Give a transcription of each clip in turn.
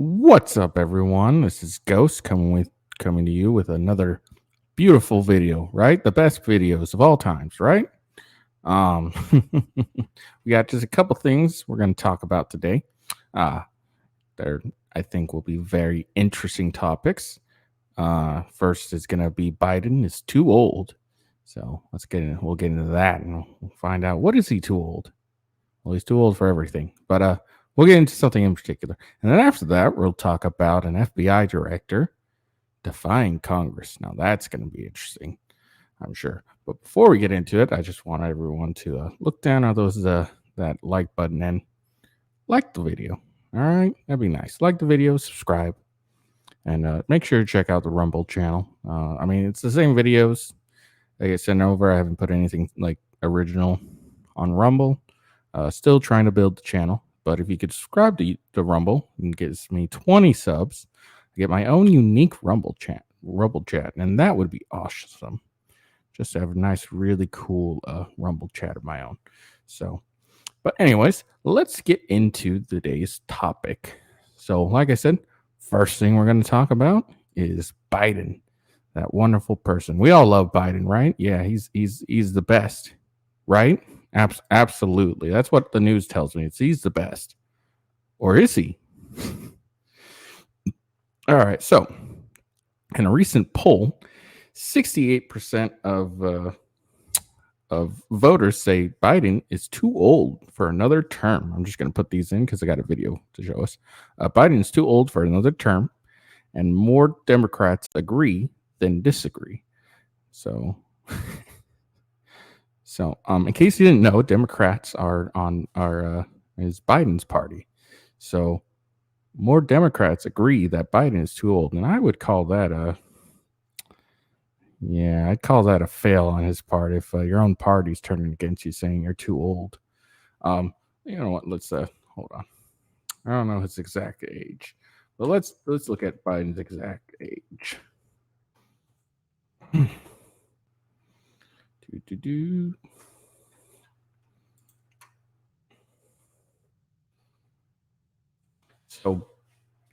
What's up, everyone? This is Ghost coming to you with another beautiful video, right? The best videos of all times, right? Um, we got just a couple things we're going to talk about today. Uh, there, I think, will be very interesting topics. First is going to be Biden is too old, so let's get in. We'll get into that and we'll find out what is he too old. Well, he's too old for everything, but we'll get into something in particular. And then after that, we'll talk about an FBI director defying Congress. Now, that's going to be interesting, I'm sure. But before we get into it, I just want everyone to look down at that like button and like the video. All right, that'd be nice. Like the video, subscribe, and make sure to check out the Rumble channel. I mean, it's the same videos they get sent over. I haven't put anything like original on Rumble. Still trying to build the channel, but if you could subscribe to Rumble, it gives me 20 subs. I get my own unique Rumble chat, and that would be awesome. Just to have a nice, really cool Rumble chat of my own. So, but anyways, let's get into today's topic. So, like I said, first thing we're going to talk about is Biden, that wonderful person. We all love Biden, right? Yeah, he's the best, right? Absolutely. That's what the news tells me. He's the best. Or is he? All right. So, in a recent poll, 68% of voters say Biden is too old for another term. I'm just going to put these in because I got a video to show us. Biden is too old for another term, and more Democrats agree than disagree. So, in case you didn't know, Democrats is Biden's party. So more Democrats agree that Biden is too old, and I would call that I'd call that a fail on his part if your own party's turning against you, saying you're too old. You know what? Let's hold on. I don't know his exact age, but let's look at Biden's exact age. So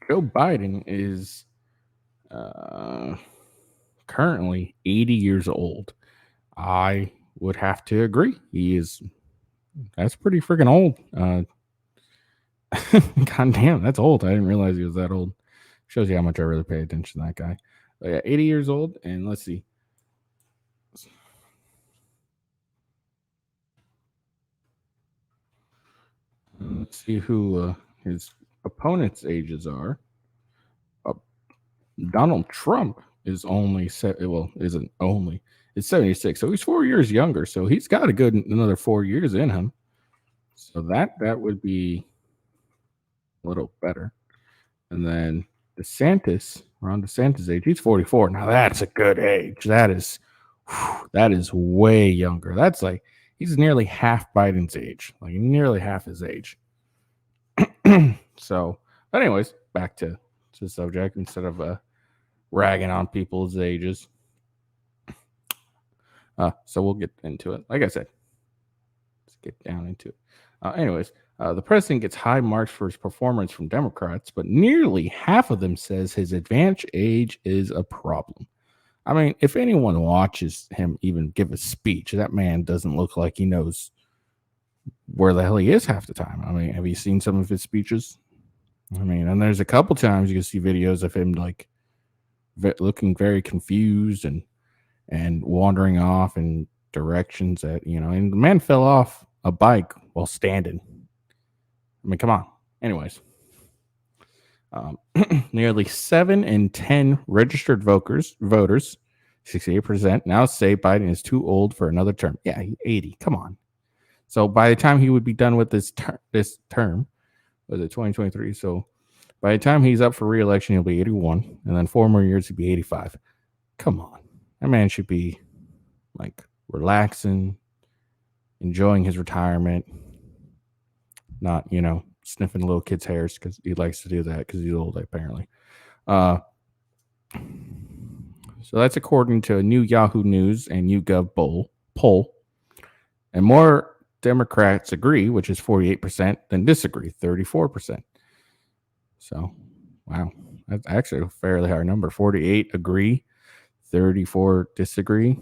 Joe Biden is currently 80 years old. I would have to agree. That's pretty freaking old. God damn, that's old. I didn't realize he was that old. Shows you how much I really pay attention to that guy. But yeah, 80 years old, and let's see. Let's see who his opponents' ages are. Donald Trump is isn't only. It's 76, so he's 4 years younger. So he's got a good another 4 years in him. So that would be a little better. And then around DeSantis' age, he's 44. Now that's a good age. That is way younger. That's like he's nearly half Biden's age, like nearly half his age. So, anyways, back to the subject instead of ragging on people's ages. So we'll get into it. Like I said, let's get down into it. Anyways, the president gets high marks for his performance from Democrats, but nearly half of them says his advanced age is a problem. I mean, if anyone watches him even give a speech, that man doesn't look like he knows where the hell he is half the time. I mean, have you seen some of his speeches? I mean, and there's a couple times you can see videos of him like looking very confused and wandering off in directions and the man fell off a bike while standing. I mean, come on. Anyways, nearly 7 in 10 registered voters, 68%, now say Biden is too old for another term. Yeah, 80. Come on. So by the time he would be done with this term, was it 2023? So by the time he's up for re-election, he'll be 81, and then 4 more years he'll be 85. Come on, that man should be like relaxing, enjoying his retirement, not sniffing little kids' hairs because he likes to do that because he's old apparently. So that's according to a new Yahoo News and YouGov poll, and more Democrats agree, which is 48%, than disagree, 34%. So Wow. That's actually a fairly high number. 48 agree, 34 disagree.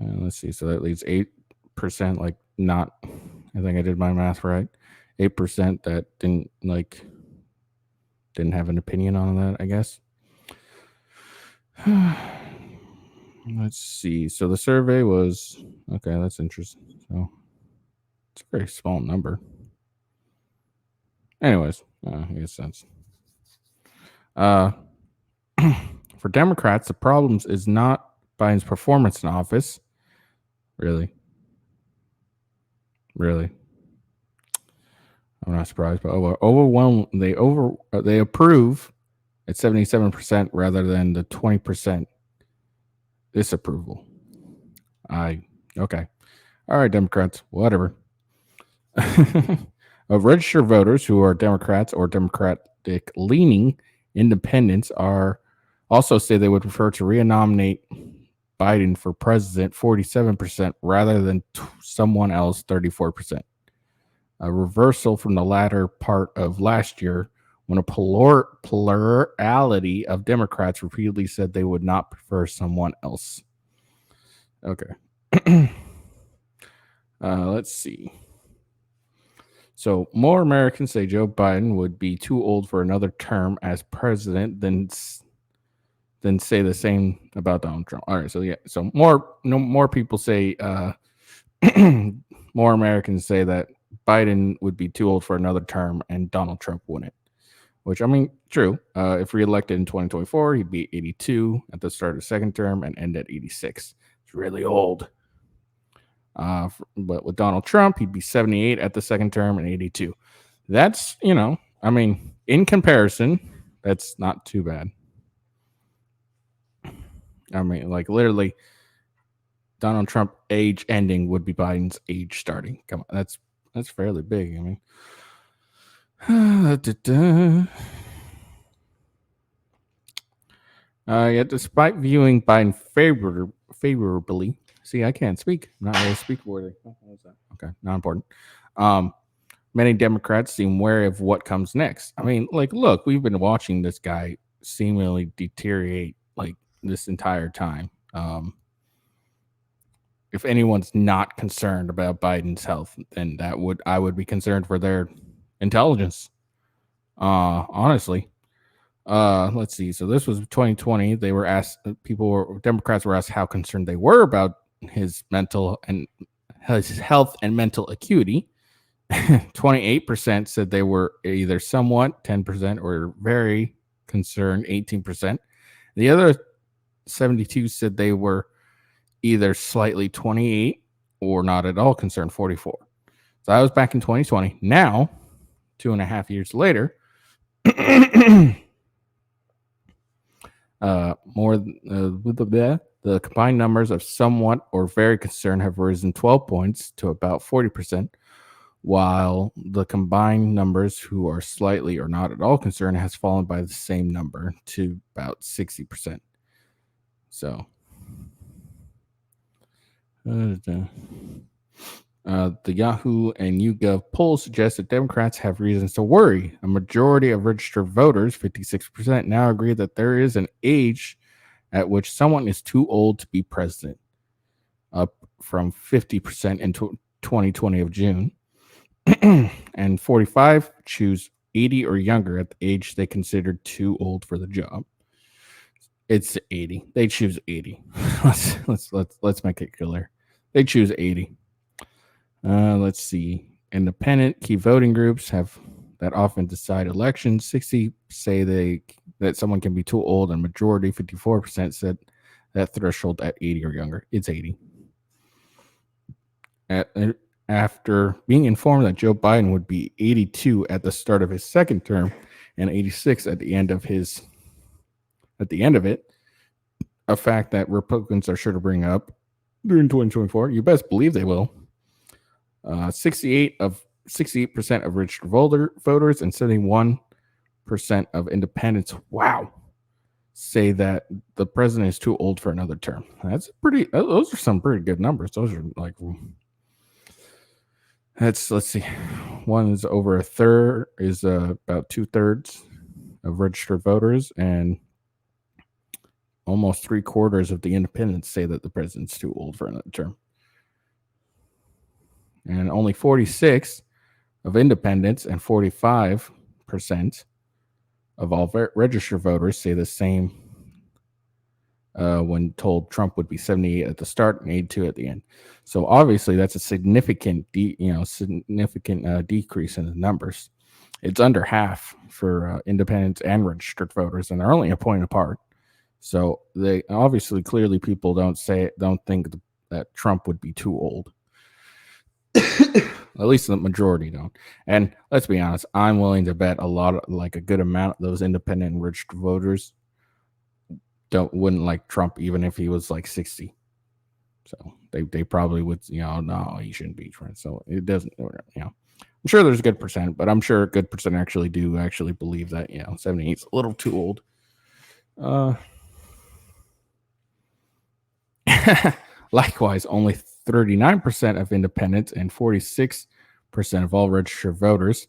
Let's see. So that leaves 8%, like, not, I think I did my math right. 8% that didn't have an opinion on that, I guess. Let's see. So the survey was, okay, that's interesting. So it's a very small number. Anyways, I guess that's for Democrats, the problems is not Biden's performance in office. Really? I'm not surprised, but they approve at 77% rather than the 20% disapproval. Okay. All right, Democrats, whatever. Of registered voters who are Democrats or Democratic leaning independents are also say they would prefer to re-nominate Biden for president, 47%, rather than someone else, 34%. A reversal from the latter part of last year when a plurality of Democrats repeatedly said they would not prefer someone else. Okay. Let's see. So more Americans say Joe Biden would be too old for another term as president than say the same about Donald Trump. All right, so yeah, so more people say more Americans say that Biden would be too old for another term and Donald Trump wouldn't. Which, I mean, true. If reelected in 2024, he'd be 82 at the start of the second term and end at 86. It's really old. But with Donald Trump, he'd be 78 at the second term and 82. That's, I mean, in comparison, that's not too bad. I mean, like, literally, Donald Trump age ending would be Biden's age starting. Come on, that's fairly big. I mean, yet despite viewing Biden favorably, see, I can't speak. I'm not really speak worthy. Oh, what was that? Okay, not important. Many Democrats seem wary of what comes next. I mean, like, look, we've been watching this guy seemingly deteriorate like this entire time. If anyone's not concerned about Biden's health, then I would be concerned for their intelligence. Honestly. Let's see. So this was 2020. They were asked, Democrats were asked how concerned they were about his health and mental acuity. 28% said they were either somewhat, 10%, or very concerned, 18%. The other 72 said they were either slightly, 28, or not at all concerned, 44. So that was back in 2020. Now, 2.5 years later, the combined numbers of somewhat or very concerned have risen 12 points to about 40%, while the combined numbers who are slightly or not at all concerned has fallen by the same number to about 60%. So, the Yahoo and YouGov poll suggests that Democrats have reasons to worry. A majority of registered voters, 56%, now agree that there is an age at which someone is too old to be president, up from 50% in 2020 of June. And 45 choose 80 or younger at the age they considered too old for the job. It's 80. They choose 80. let's make it clear. They choose 80. Let's see. Independent key voting groups that often decide elections. 60 say that someone can be too old, and majority, 54%, said that threshold at 80 or younger. It's 80. After being informed that Joe Biden would be 82 at the start of his second term and 86 at the end of it, a fact that Republicans are sure to bring up during 2024. You best believe they will. 68% of registered voters and 71% of independents, say that the president is too old for another term. Those are some pretty good numbers. Those are like, let's see. One is over a third, is about 2/3 of registered voters, and almost 3/4 of the independents say that the president's too old for another term. And only 46 of independents and 45% of all registered voters say the same when told Trump would be 78 at the start and 82 at the end. So obviously that's a significant, decrease in the numbers. It's under half for independents and registered voters, and they're only a point apart. So they obviously, clearly, people don't think that Trump would be too old. At least the majority don't. And let's be honest, I'm willing to bet a good amount of those independent and registered voters wouldn't like Trump even if he was like 60. So they probably would, no, he shouldn't be Trump. So it doesn't, I'm sure there's a good percent, but I'm sure a good percent actually believe that, 78 is a little too old. Likewise, only 39% of independents and 46% of all registered voters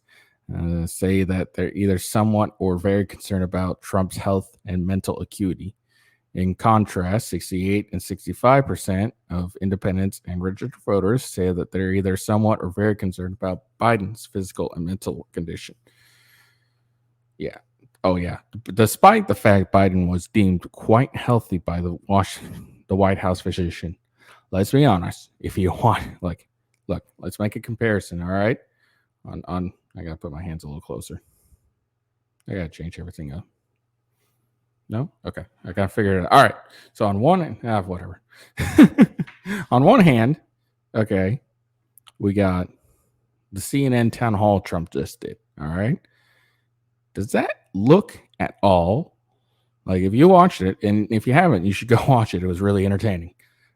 say that they're either somewhat or very concerned about Trump's health and mental acuity. In contrast, 68 and 65% of independents and registered voters say that they're either somewhat or very concerned about Biden's physical and mental condition. Yeah. Oh, yeah. Despite the fact Biden was deemed quite healthy by the White House physician, let's be honest. If you want, look, let's make a comparison. All right. I gotta put my hands a little closer. I gotta change everything up. No? Okay. I gotta figure it out. All right. So on one whatever. On one hand, okay, we got the CNN town hall Trump just did. All right. Does that look at all like, if you watched it, and if you haven't, you should go watch it. It was really entertaining.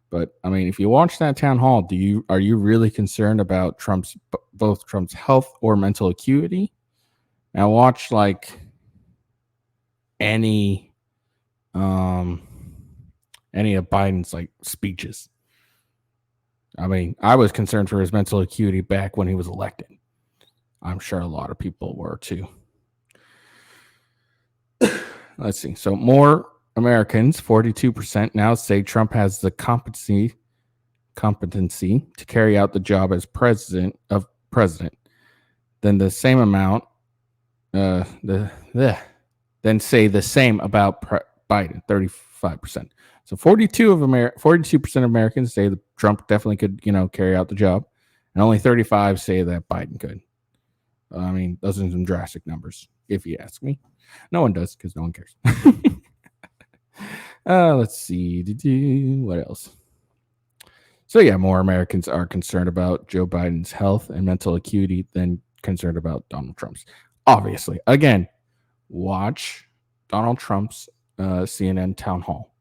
But I mean, if you watch that town hall, are you really concerned about both Trump's health or mental acuity? Now watch like any of Biden's like speeches. I mean, I was concerned for his mental acuity back when he was elected. I'm sure a lot of people were too. Let's see. So more Americans, 42%, now say Trump has the competency to carry out the job as president. Then the same amount, then say the same about Biden, 35%. So 42% of Americans say that Trump definitely could, carry out the job, and only 35 say that Biden could. I mean, those are some drastic numbers, if you ask me. No one does, because no one cares. Let's see. What else? So yeah, more Americans are concerned about Joe Biden's health and mental acuity than concerned about Donald Trump's. Obviously, again, watch Donald Trump's CNN town hall.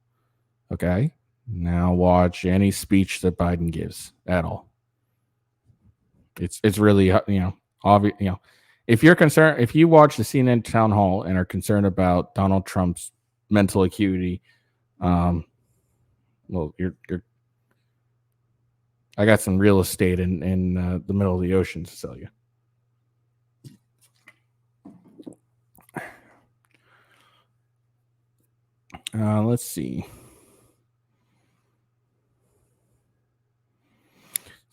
Okay, now watch any speech that Biden gives at all. It's really obvious. If you're concerned, if you watch the CNN town hall and are concerned about Donald Trump's mental acuity, well, you're. I got some real estate in the middle of the ocean to sell you. Let's see.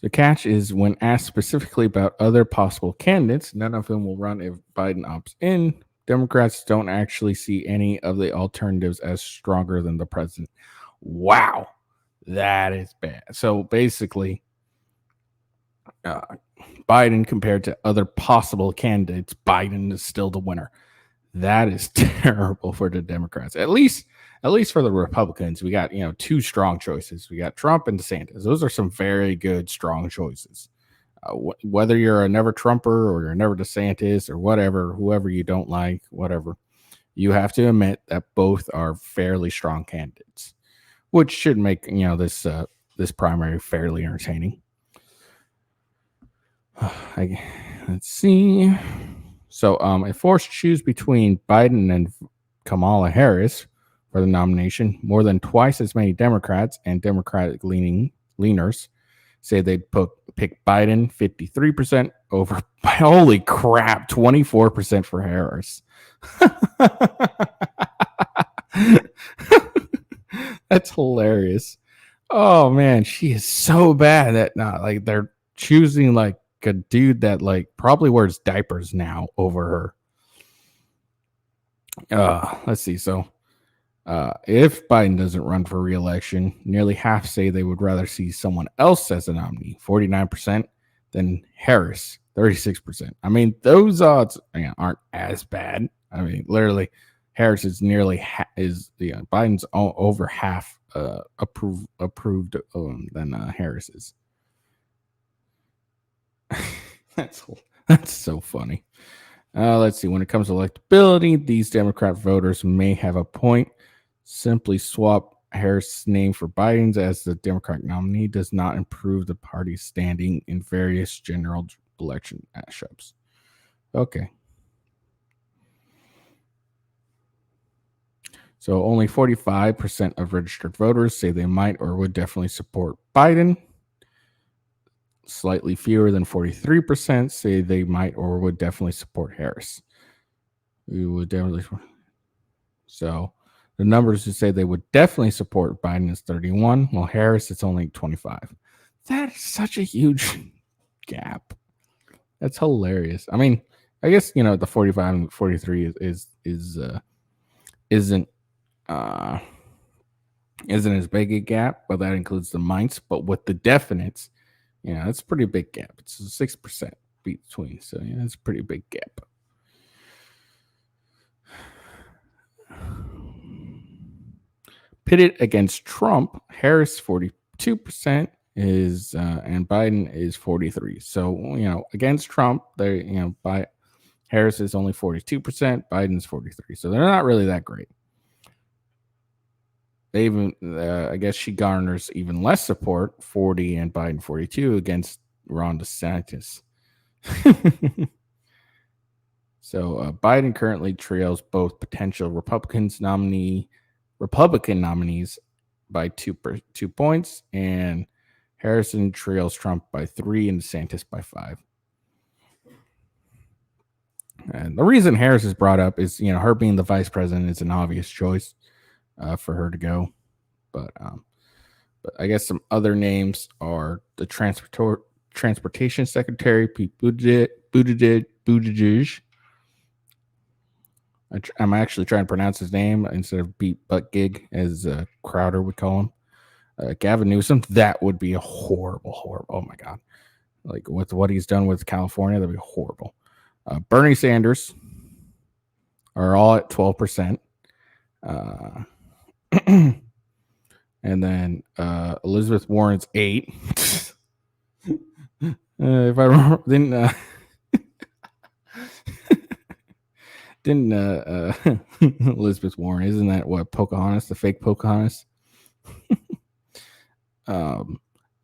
The catch is, when asked specifically about other possible candidates, none of whom will run if Biden opts in. Democrats don't actually see any of the alternatives as stronger than the president. Wow, that is bad. So basically, Biden compared to other possible candidates, Biden is still the winner. That is terrible for the Democrats. At least for the Republicans, we got, two strong choices. We got Trump and DeSantis. Those are some very good, strong choices. Whether you're a never Trumper or you're a never DeSantis or whatever, whoever you don't like, whatever, you have to admit that both are fairly strong candidates, which should make, this primary fairly entertaining. Let's see. So if forced to choose between Biden and Kamala Harris for the nomination, more than twice as many Democrats and Democratic leaners say they'd pick Biden 53% over, holy crap, 24% for Harris. That's hilarious. Oh man, she is so bad that like they're choosing like a dude that like probably wears diapers now over her. Let's see. So if Biden doesn't run for re-election, nearly half say they would rather see someone else as a nominee, 49%, than Harris, 36%. I mean, those odds aren't as bad. I mean, literally, Harris is nearly Biden's over half approved than Harris is. That's so funny. Let's see. When it comes to electability, these Democrat voters may have a point. Simply swap Harris' name for Biden's as the Democratic nominee does not improve the party's standing in various general election matchups. Okay. So only 45% of registered voters say they might or would definitely support Biden. Slightly fewer than 43% say they might or would definitely support Harris. We would definitely. So the numbers who say they would definitely support Biden is 31, while Harris it's only 25. That is such a huge gap. That's hilarious. I mean, I guess the 45 and 43 isn't as big a gap, but that includes the minds. But with the definites, it's a pretty big gap. It's 6% between, so it's a pretty big gap. Pitted against Trump, Harris 42% is and Biden is 43. So against Trump, they by Harris is only 42%, Biden's 43. So they're not really that great. They even I guess she garners even less support, 40 and Biden 42 against Ron DeSantis. So Biden currently trails both potential Republican nominees by 2 points, and Harrison trails Trump by 3 and DeSantis by 5. And the reason Harris is brought up is her being the vice president is an obvious choice for her to go, but I guess some other names are the transportation secretary Pete Buttigieg. I'm actually trying to pronounce his name instead of Pete Buttigieg, as Crowder would call him. Gavin Newsom, that would be a horrible. Oh my God. Like with what he's done with California, that'd be horrible. Bernie Sanders are all at 12%. And then Elizabeth Warren's 8. If I remember, didn't Elizabeth Warren, isn't that what Pocahontas, the fake Pocahontas?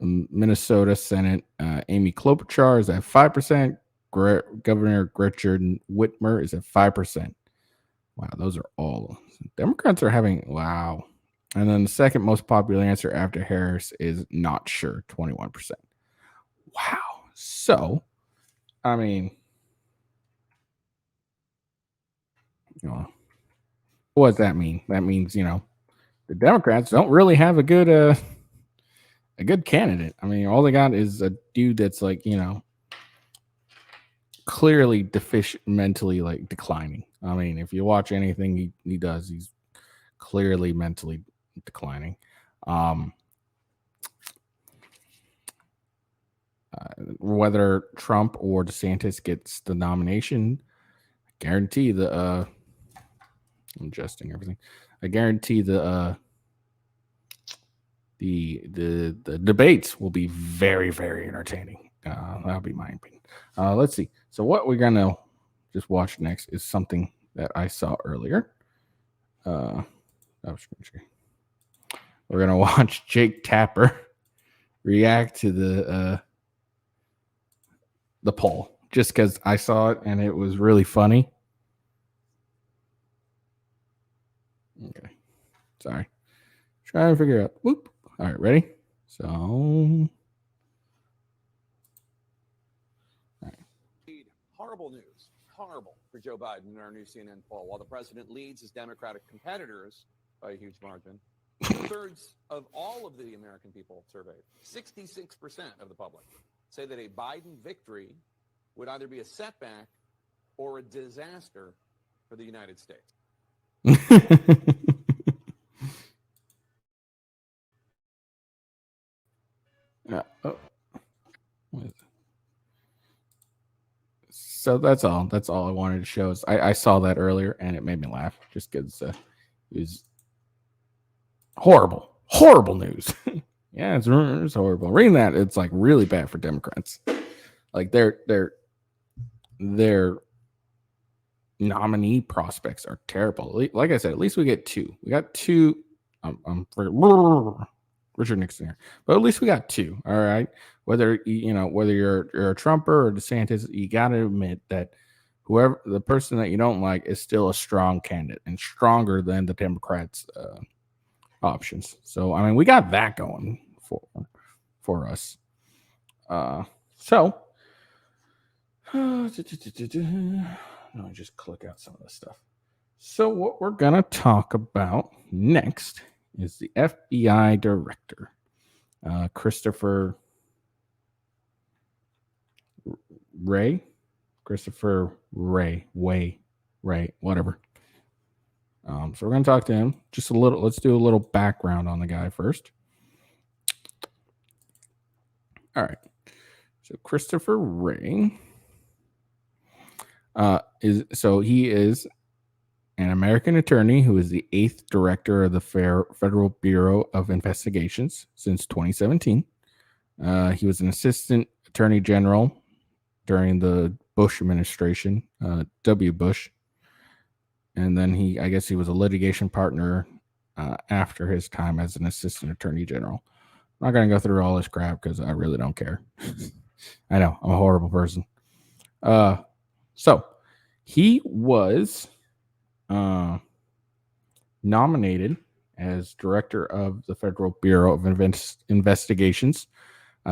Minnesota Senate Amy Klobuchar is at 5%. Governor Gretchen Whitmer is at 5%. Wow, those are all Democrats are having. Wow. And then the second most popular answer after Harris is not sure, 21%. Wow. So, I mean, what does that mean? That means, the Democrats don't really have a good candidate. I mean, all they got is a dude that's like, clearly deficient, mentally like declining. I mean, if you watch anything he does, he's clearly mentally declining. Whether Trump or DeSantis gets the nomination, I guarantee I'm adjusting everything. I guarantee the debates will be very, very entertaining. That'll be my opinion. Let's see. So what we're gonna just watch next is something that I saw earlier. We're gonna watch Jake Tapper react to the poll just because I saw it and it was really funny. Okay, sorry, trying to figure out. Whoop. All right, ready? So horrible news. Horrible for Joe Biden in our new CNN poll. While the president leads his Democratic competitors by a huge margin, 2/3 of all of the American people surveyed, 66% of the public, say that a Biden victory would either be a setback or a disaster for the United States. So that's all. That's all I wanted to show. I saw that earlier and it made me laugh just because it was horrible news. Yeah, it's horrible. Reading that, it's like really bad for Democrats. Like their nominee prospects are terrible. Like I said, at least we get two. We got two. Richard Nixon here, but at least we got two. All right. Whether you're a Trumper or DeSantis, you got to admit that whoever the person that you don't like is still a strong candidate and stronger than the Democrats' options. So I mean, we got that going for us. So let me just click out some of this stuff. So what we're gonna talk about next is the FBI director, Christopher Wray, whatever. So we're gonna talk to him just a little. Let's do a little background on the guy first. All right. So Christopher Wray he is an American attorney who is the 8th director of the Federal Bureau of Investigations since 2017. He was an assistant attorney general during the Bush administration, W. Bush. And then I guess he was a litigation partner after his time as an assistant attorney general. I'm not going to go through all this crap because I really don't care. I know, I'm a horrible person. So he was nominated as director of the Federal Bureau of Investigations.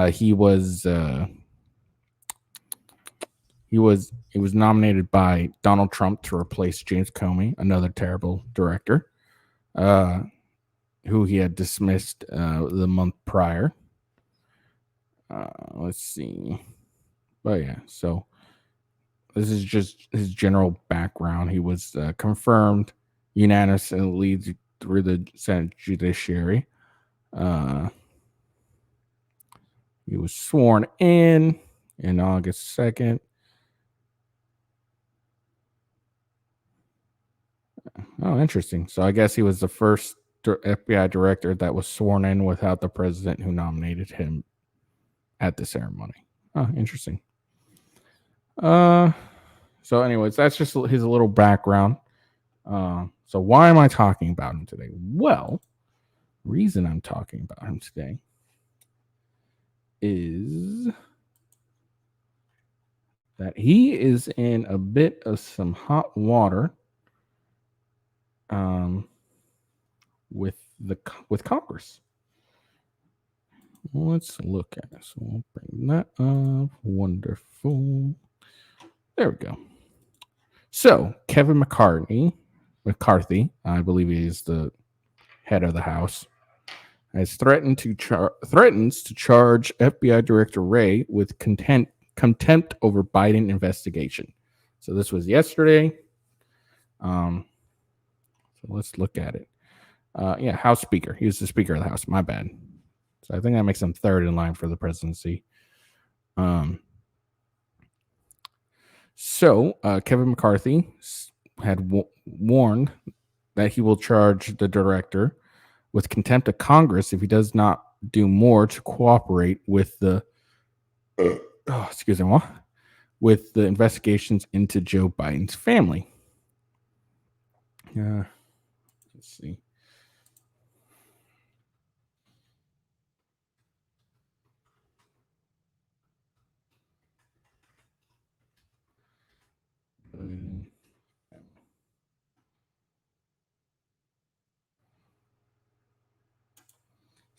He was nominated by Donald Trump to replace James Comey, another terrible director, who he had dismissed the month prior. Let's see. But yeah, so this is just his general background. He was confirmed unanimously through the Senate Judiciary. He was sworn in August 2nd. Oh, interesting. So I guess he was the first FBI director that was sworn in without the president who nominated him at the ceremony. Oh, interesting. So anyways, that's just his little background. So why am I talking about him today? Well, reason I'm talking about him today is that he is in a bit of some hot water with Congress. Let's look at it. So we'll bring that up. Wonderful. There we go. So Kevin McCarthy, I believe he is the head of the House, has threatens to charge FBI Director Wray with contempt over Biden investigation. So this was yesterday. So let's look at it. House Speaker. He was the Speaker of the House. My bad. So I think that makes him third in line for the presidency. So Kevin McCarthy had warned that he will charge the director with contempt of Congress if he does not do more to cooperate with the with the investigations into Joe Biden's family. Let's see.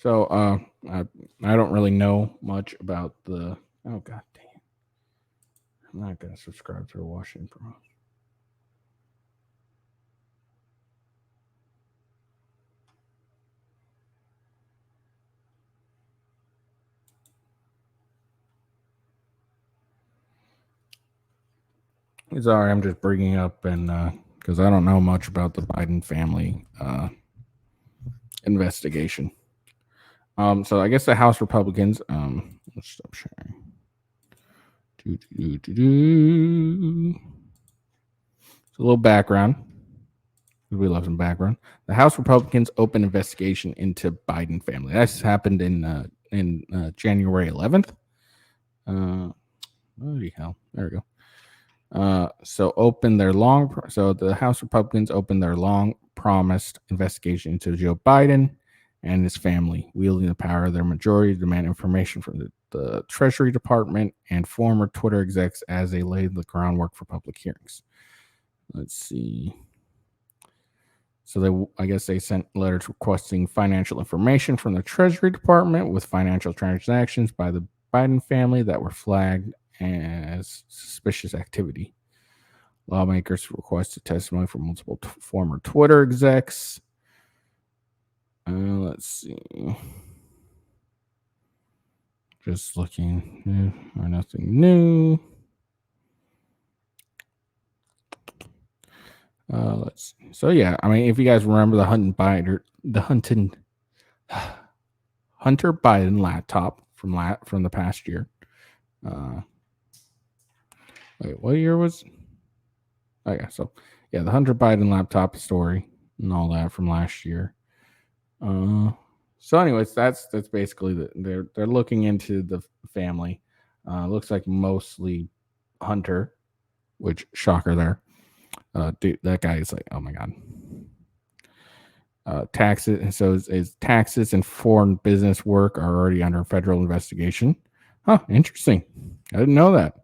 So I don't really know much about the. Oh god damn! I'm not gonna subscribe to the Washington Post. Sorry, I'm just bringing up and because I don't know much about the Biden family investigation. So I guess the House Republicans. Let's stop sharing. So a little background. We love some background. The House Republicans opened investigation into Biden family. This happened in January 11th. Holy hell! There we go. So the House Republicans opened their long promised investigation into Joe Biden and his family, wielding the power of their majority to demand information from the Treasury Department and former Twitter execs as they laid the groundwork for public hearings. Let's see. So I guess they sent letters requesting financial information from the Treasury Department with financial transactions by the Biden family that were flagged as suspicious activity. Lawmakers requested testimony from multiple former Twitter execs. Let's see. Just looking for nothing new. Let's see. So yeah, I mean, if you guys remember the Hunter Biden laptop from the past year. Wait, what year was? Oh yeah, so yeah, the Hunter Biden laptop story and all that from last year. So anyways, that's basically they're looking into the family. Looks like mostly Hunter, which shocker there. Dude, that guy is like, oh my god. Taxes, and so is taxes and foreign business work are already under federal investigation. Huh, interesting. I didn't know that.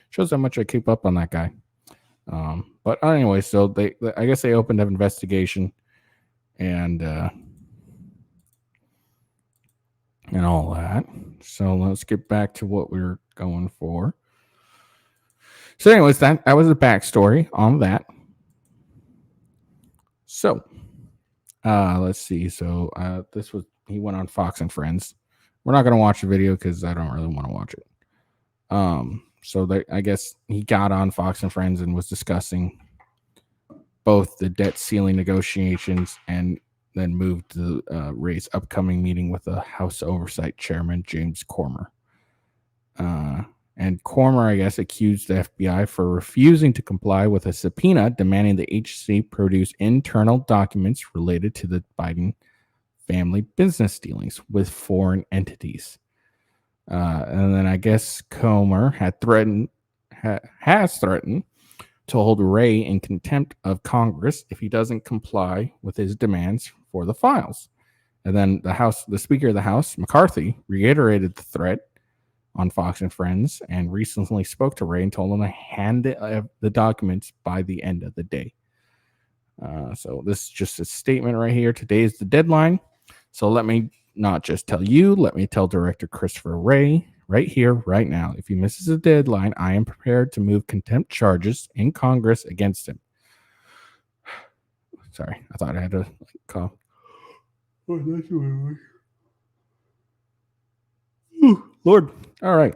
Shows how much I keep up on that guy. But anyway, so I guess they opened up investigation and all that. So let's get back to what we were going for. So anyways, that was the backstory on that. So let's see. So he went on Fox and Friends. We're not going to watch the video because I don't really want to watch it. So I guess he got on Fox and Friends and was discussing both the debt ceiling negotiations and then moved to Wray's upcoming meeting with the House Oversight Chairman, James Comer. And Comer, I guess, accused the FBI for refusing to comply with a subpoena demanding the agency produce internal documents related to the Biden family business dealings with foreign entities. And then I guess Comer has threatened to hold Wray in contempt of Congress if he doesn't comply with his demands for the files. And then the Speaker of the House, McCarthy, reiterated the threat on Fox and Friends and recently spoke to Wray and told him to hand the documents by the end of the day. So this is just a statement right here. Today is the deadline. So let me not just tell you, let me tell Director Christopher Wray right here, right now. If he misses the deadline, I am prepared to move contempt charges in Congress against him. Sorry, I thought I had to cough. Oh, that's what it was. Ooh, Lord. All right.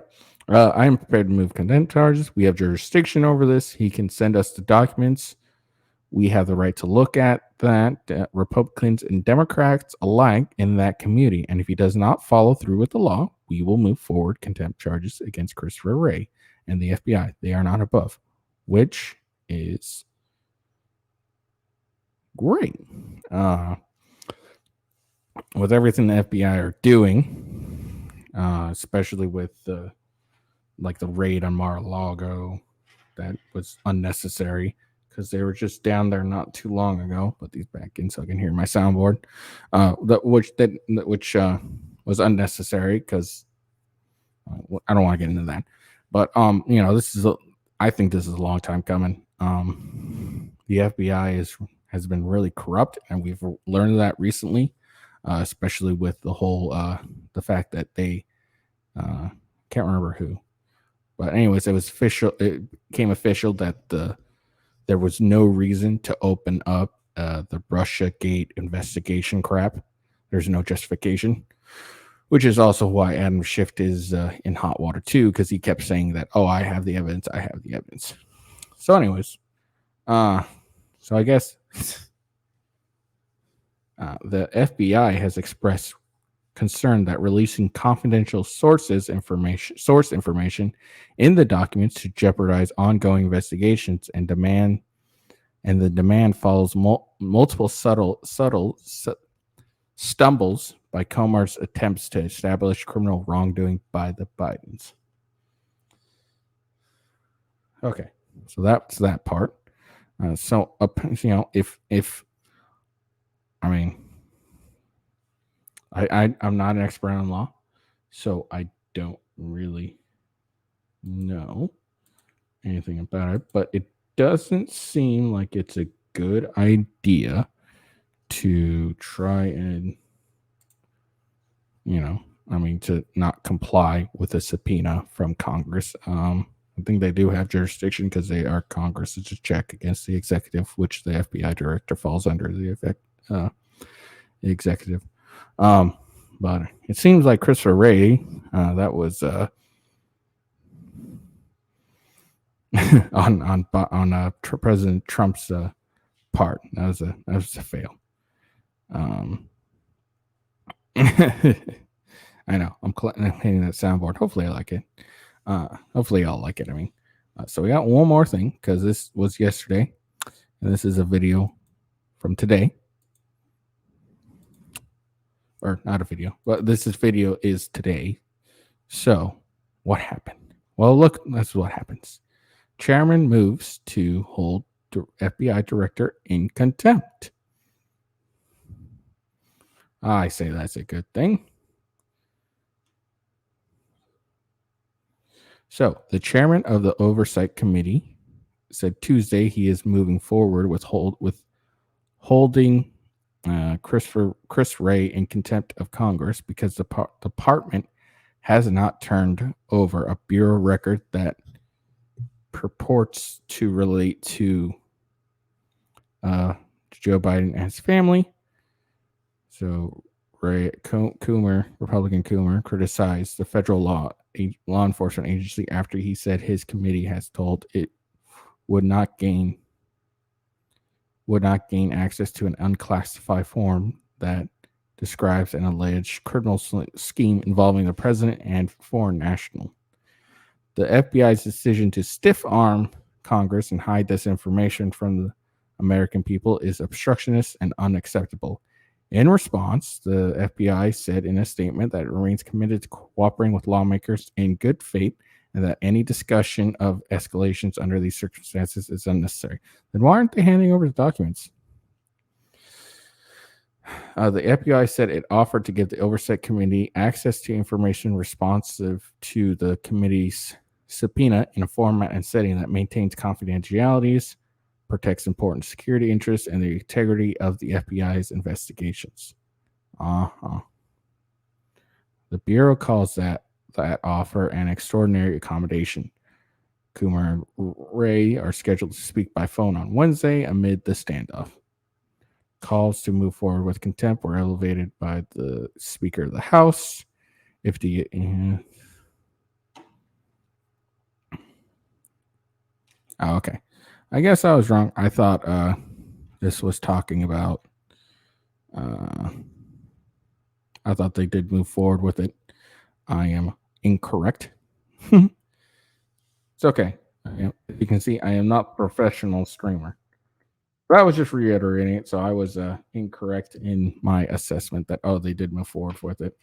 I am prepared to move contempt charges. We have jurisdiction over this. He can send us the documents. We have the right to look at that, Republicans and Democrats alike in that community. And if he does not follow through with the law, we will move forward contempt charges against Christopher Wray and the FBI. They are not above, which is great. With everything the FBI are doing, especially with the raid on Mar-a-Lago, that was unnecessary because they were just down there not too long ago. Put these back in so I can hear my soundboard. Which was unnecessary because I don't want to get into that. But I think this is a long time coming. The FBI has been really corrupt, and we've learned that recently, especially with the whole the fact that they can't remember who. But anyways, it was official. It became official that there was no reason to open up the Russia Gate investigation crap. There's no justification, which is also why Adam Schiff is in hot water too, because he kept saying that, "Oh, I have the evidence. I have the evidence." So, anyways, so I guess the FBI has expressed concern that releasing confidential source information in the documents to jeopardize ongoing investigations and the demand follows multiple subtle stumbles by Comer's attempts to establish criminal wrongdoing by the Bidens. Okay, so that's that part. So if I mean, I'm not an expert on law, so I don't really know anything about it, but it doesn't seem like it's a good idea to try and, to not comply with a subpoena from Congress. I think they do have jurisdiction because they are Congress. It's a check against the executive, which the FBI director falls under the executive. But it seems like Christopher Wray, that was on President Trump's part. That was a fail. I know I'm hitting that soundboard. Hopefully, I like it. Hopefully, y'all like it. I mean, so we got one more thing because this was yesterday, and this is a video from today, or not a video, but this video is today. So, what happened? Well, look, that's what happens. Chairman moves to hold the FBI director in contempt. I say that's a good thing. So, the chairman of the Oversight Committee said Tuesday he is moving forward with holding Chris Wray in contempt of Congress because the department has not turned over a bureau record that purports to relate to Joe Biden and his family. So Ray Coomer, Republican Coomer, criticized the federal law enforcement agency after he said his committee has told it would not gain access to an unclassified form that describes an alleged criminal scheme involving the president and foreign national. The FBI's decision to stiff-arm Congress and hide this information from the American people is obstructionist and unacceptable. In response, the FBI said in a statement that it remains committed to cooperating with lawmakers in good faith and that any discussion of escalations under these circumstances is unnecessary. Then why aren't they handing over the documents? The FBI said it offered to give the Oversight Committee access to information responsive to the committee's subpoena in a format and setting that maintains confidentialities, protects important security interests, and the integrity of the FBI's investigations. The Bureau calls that offer an extraordinary accommodation. Coomer and Wray are scheduled to speak by phone on Wednesday amid the standoff. Calls to move forward with contempt were elevated by the Speaker of the House. Okay. I guess I was wrong. I thought this was talking about. I thought they did move forward with it. I am incorrect. It's okay. You can see I am not a professional streamer. But I was just reiterating it, so I was incorrect in my assessment that, they did move forward with it.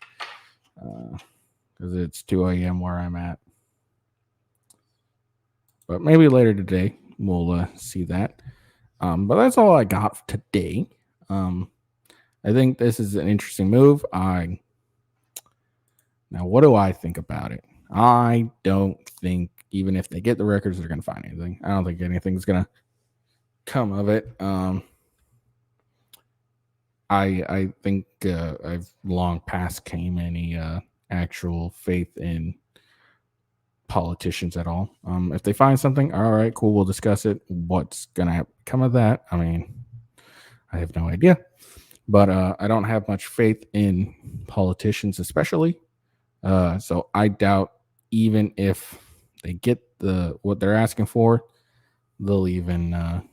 Because it's 2 a.m. where I'm at. But maybe later today we'll see that. But that's all I got today. I think this is an interesting move. Now, what do I think about it? I don't think even if they get the records, they're going to find anything. I don't think anything's going to come of it. I think I've long past came any actual faith in politicians at all. If they find something, all right, cool, we'll discuss it. What's gonna come of that? I mean, I have no idea. But I don't have much faith in politicians, especially. So I doubt even if they get what they're asking for, they'll even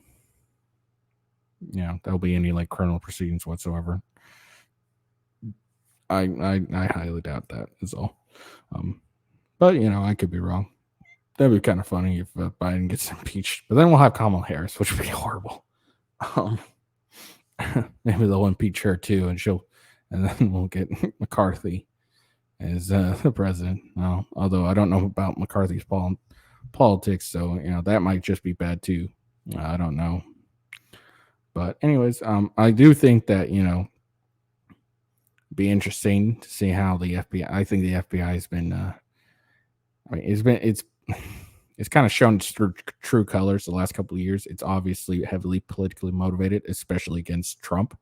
there'll be any like criminal proceedings whatsoever. I highly doubt that is all. But I could be wrong. That'd be kind of funny if Biden gets impeached. But then we'll have Kamala Harris, which would be horrible. Maybe they'll impeach her too, and then we'll get McCarthy as the president. Although I don't know about McCarthy's politics, so that might just be bad too. I don't know. But anyways, I do think that be interesting to see how the FBI. I think the FBI has been. It's kind of shown its true colors the last couple of years. It's obviously heavily politically motivated, especially against Trump.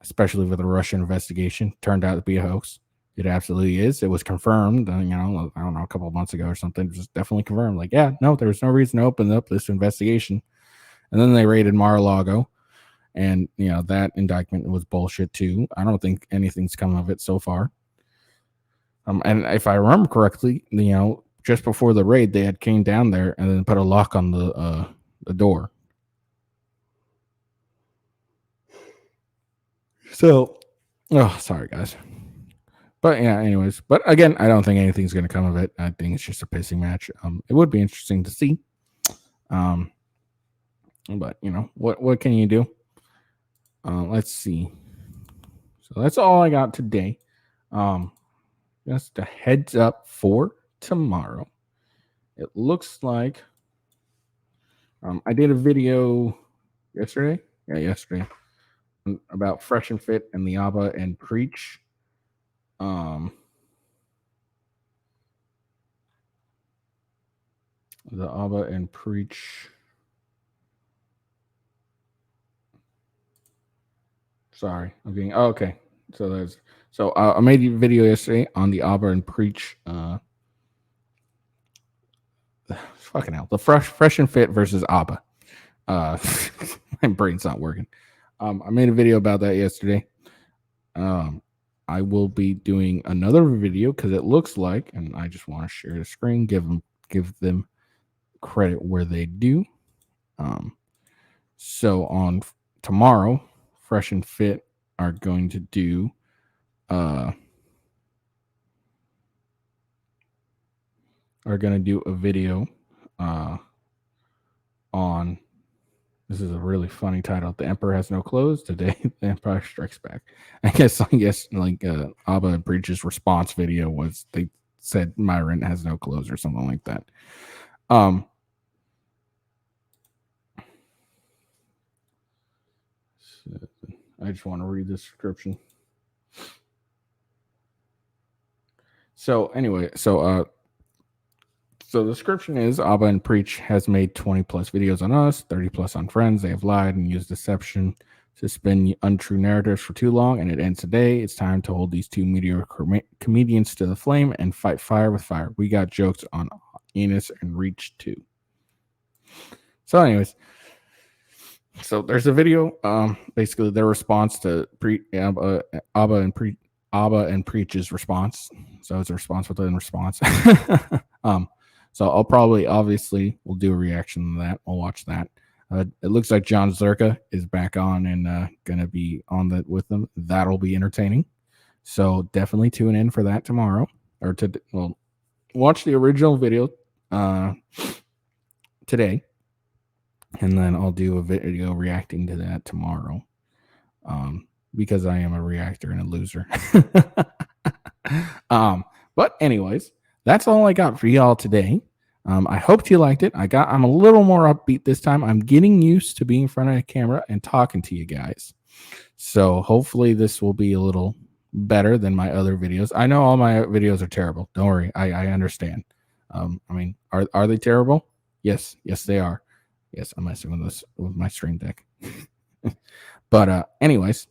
Especially with the Russian investigation, turned out to be a hoax. It absolutely is. It was confirmed. I don't know, a couple of months ago or something. It was definitely confirmed. Like, yeah, no, there was no reason to open up this investigation. And then they raided Mar-a-Lago, and that indictment was bullshit too. I don't think anything's come of it so far. And if I remember correctly, just before the raid, they had came down there and then put a lock on the door. So, sorry guys. But yeah, anyways. But again, I don't think anything's going to come of it. I think it's just a pissing match. It would be interesting to see. But what can you do? Let's see. So that's all I got today. Just a heads up for tomorrow. It looks like I did a video yesterday. Yeah, yesterday. About Fresh and Fit and the ABBA and Preach. The ABBA and Preach. Sorry, I'm getting. Oh, okay, so I made a video yesterday on the ABBA and Preach. Fucking hell, the Fresh and Fit versus ABBA. My brain's not working. I made a video about that yesterday. I will be doing another video because it looks like, and I just want to share the screen, give them credit where they do. So on tomorrow, Fresh and Fit are going to do a video on. This is a really funny title. The Emperor Has No Clothes. Today, the Empire Strikes Back. I guess like ABBA and Preach's response video was they said Myron has no clothes or something like that. I just want to read the description. So anyway, so the description is ABBA and Preach has made 20 plus videos on us, 30 plus on friends. They have lied and used deception to spin untrue narratives for too long, and it ends today. It's time to hold these two mediocre comedians to the flame and fight fire with fire. We got jokes on Enos and Reach too. So anyways, so there's a video, basically their response to ABBA and Preach's response. So it's a response within response. So I'll obviously we'll do a reaction to that. We'll watch that. It looks like John Zerka is back on and gonna be on that with them. That'll be entertaining. So definitely tune in for that tomorrow, or watch the original video today, and then I'll do a video reacting to that tomorrow. Because I am a reactor and a loser. But anyways, that's all I got for y'all today. I hope you liked it. I'm a little more upbeat this time. I'm getting used to being in front of a camera and talking to you guys. So hopefully this will be a little better than my other videos. I know all my videos are terrible. Don't worry. I understand. I mean, are they terrible? Yes, they are. Yes, I'm messing with my Stream Deck. But anyways,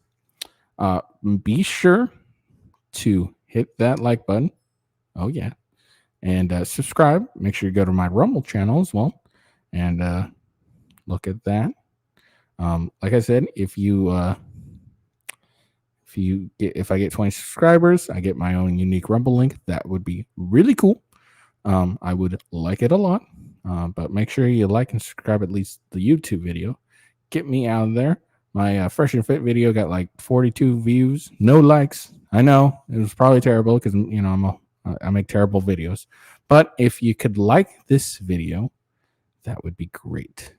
be sure to hit that like button. Oh yeah. and subscribe. Make sure you go to my Rumble channel as well and look at that. Like I said, if I get 20 subscribers, I get my own unique Rumble link. That would be really cool. I would like it a lot. But make sure you like and subscribe at least the YouTube video. Get me out of there. My Fresh and Fit video got like 42 views, no likes. I know it was probably terrible because I make terrible videos. But if you could like this video, that would be great.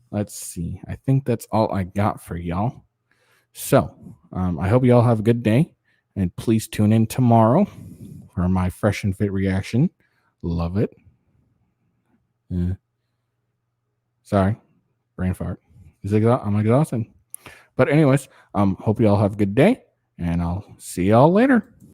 Let's see. I think that's all I got for y'all. So I hope you all have a good day, and please tune in tomorrow for my Fresh and Fit reaction. Love it. Sorry, brain fart. I'm exhausted. But anyways, hope you all have a good day, and I'll see y'all later.